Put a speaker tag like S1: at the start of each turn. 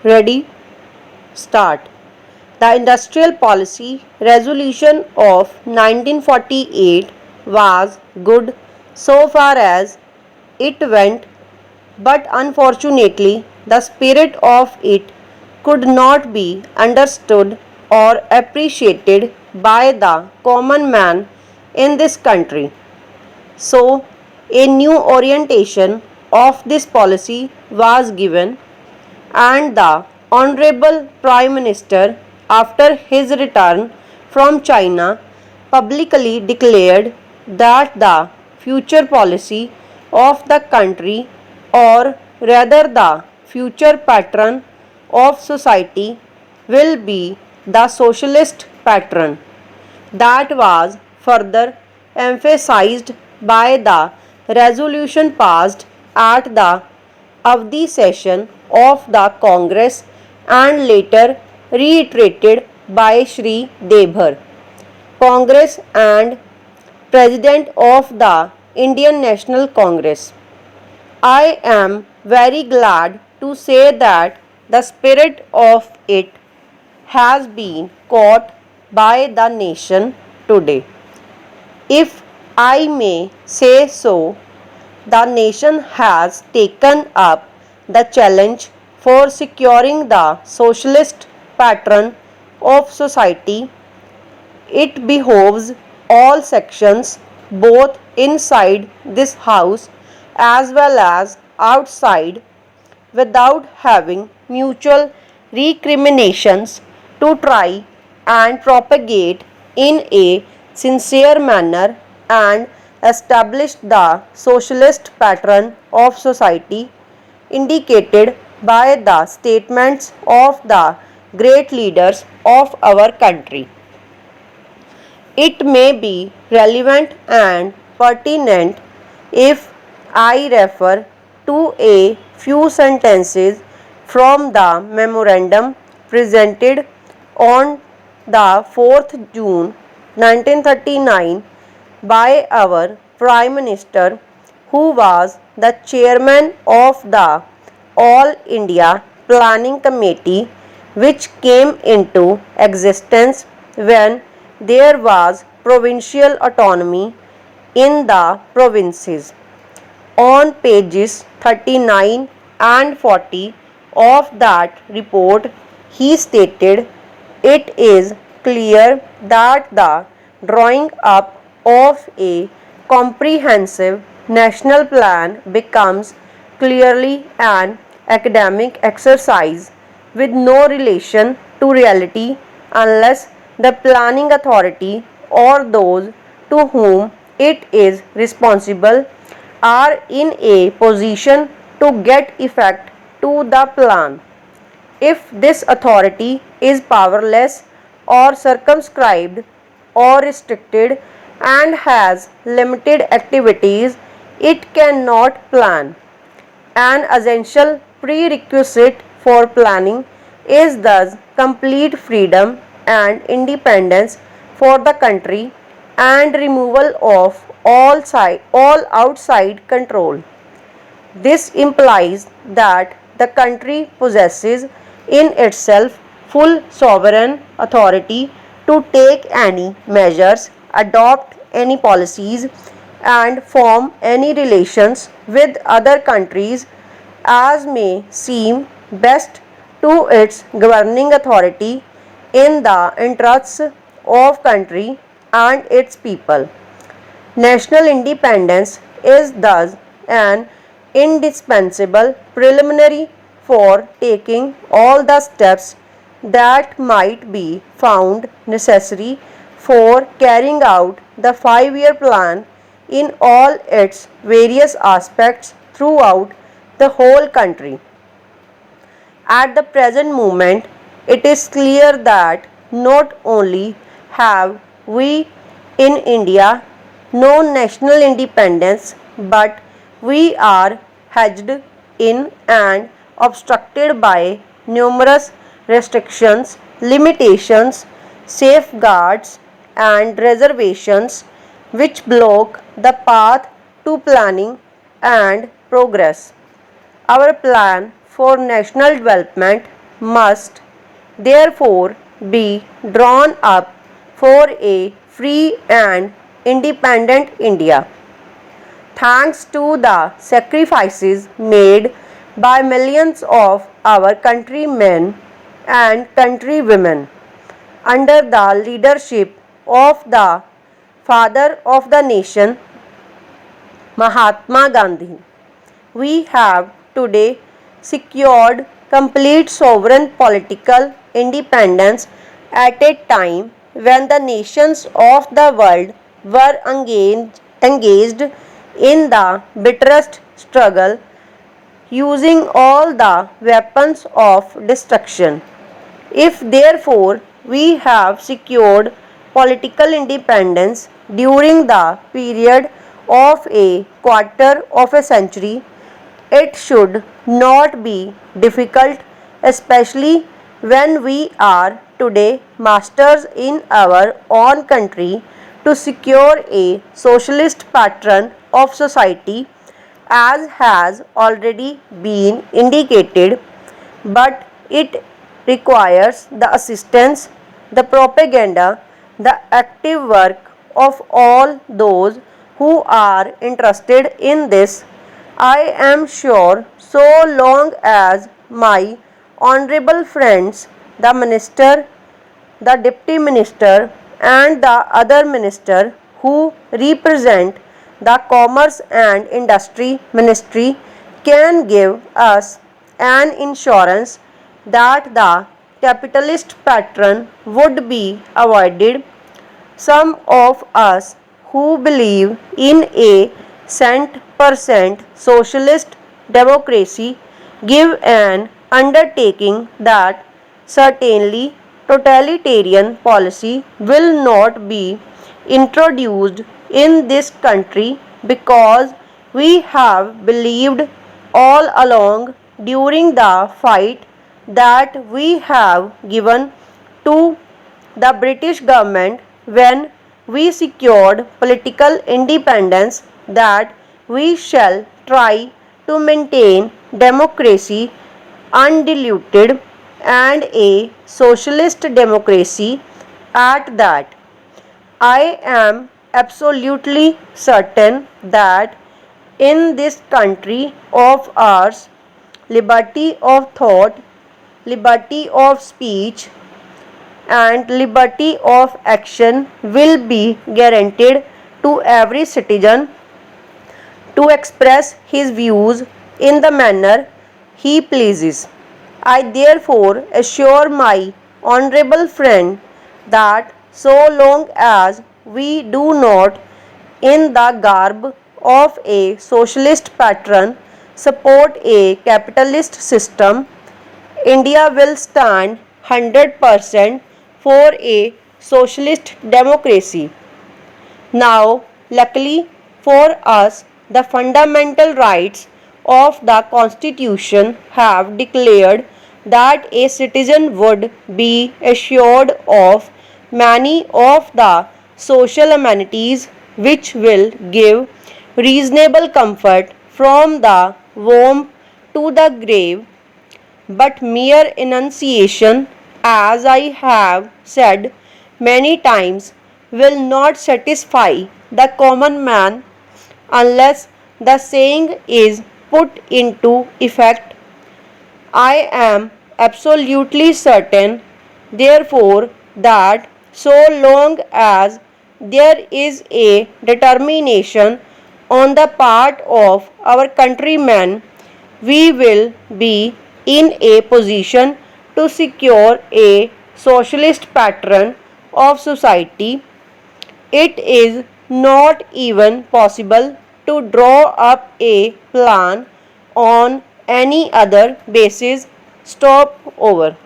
S1: Ready? Start. The Industrial Policy Resolution of 1948 was good so far as it went, but unfortunately, the spirit of it could not be understood or appreciated by the common man in this country. So, a new orientation of this policy was given, and the Honorable Prime Minister, after his return from China, publicly declared that the future policy of the country, or rather the future pattern of society, will be the socialist pattern. That was further emphasized by the resolution passed at the Avdi session of the Congress and later reiterated by Shri Debhar, Congress and President of the Indian National Congress. I am very glad to say that the spirit of it has been caught by the nation today. If I may say so, the nation has taken up the challenge for securing the socialist pattern of society. It behoves all sections, both inside this house as well as outside, without having mutual recriminations, to try and propagate in a sincere manner and establish the socialist pattern of society indicated by the statements of the great leaders of our country. It may be relevant and pertinent if I refer to a few sentences from the memorandum presented on the 4th June 1939 by our Prime Minister, who was the chairman of the All India Planning Committee, which came into existence when there was provincial autonomy in the provinces. On pages 39 and 40 of that report, he stated, "It is clear that the drawing up of a comprehensive national plan becomes clearly an academic exercise with no relation to reality unless the planning authority or those to whom it is responsible are in a position to get effect to the plan. If this authority is powerless or circumscribed or restricted and has limited activities, it cannot plan. An essential prerequisite for planning is thus complete freedom and independence for the country and removal of all outside control. This implies that the country possesses in itself full sovereign authority to take any measures, adopt any policies, and form any relations with other countries as may seem best to its governing authority in the interests of country and its people. National independence is thus an indispensable preliminary for taking all the steps that might be found necessary for carrying out the 5-year plan in all its various aspects throughout the whole country. At the present moment, it is clear that not only have we in India no national independence, but we are hedged in and obstructed by numerous restrictions, limitations, safeguards, and reservations which block the path to planning and progress. Our plan for national development must therefore be drawn up for a free and independent India. Thanks to the sacrifices made by millions of our countrymen and countrywomen under the leadership of the father of the nation, Mahatma Gandhi, we have today secured complete sovereign political independence at a time when the nations of the world were engaged in the bitterest struggle, using all the weapons of destruction. If therefore we have secured political independence during the period of a quarter of a century, it should not be difficult, especially when we are today masters in our own country, to secure a socialist pattern of society, as has already been indicated, but it requires the assistance, the propaganda, the active work of all those who are interested in this. I am sure so long as my honorable friends, the minister, the deputy minister, and the other minister who represent the commerce and industry ministry can give us an insurance that the capitalist pattern would be avoided. Some of us who believe in a cent% socialist democracy give an undertaking that certainly totalitarian policy will not be introduced in this country, because we have believed all along during the fight that we have given to the British government when we secured political independence, that we shall try to maintain democracy undiluted and a socialist democracy at that. I am absolutely certain that in this country of ours, liberty of thought, liberty of speech, and liberty of action will be guaranteed to every citizen to express his views in the manner he pleases. I therefore assure my honorable friend that so long as we do not, in the garb of a socialist pattern, support a capitalist system, India will stand 100% for a socialist democracy. Now, luckily for us, the fundamental rights of the Constitution have declared that a citizen would be assured of many of the social amenities which will give reasonable comfort from the womb to the grave, but mere enunciation, as I have said many times, will not satisfy the common man unless the saying is put into effect. I am absolutely certain, therefore, that so long as there is a determination on the part of our countrymen, we will be in a position to secure a socialist pattern of society. It is not even possible to draw up a plan on any other basis. Stop over.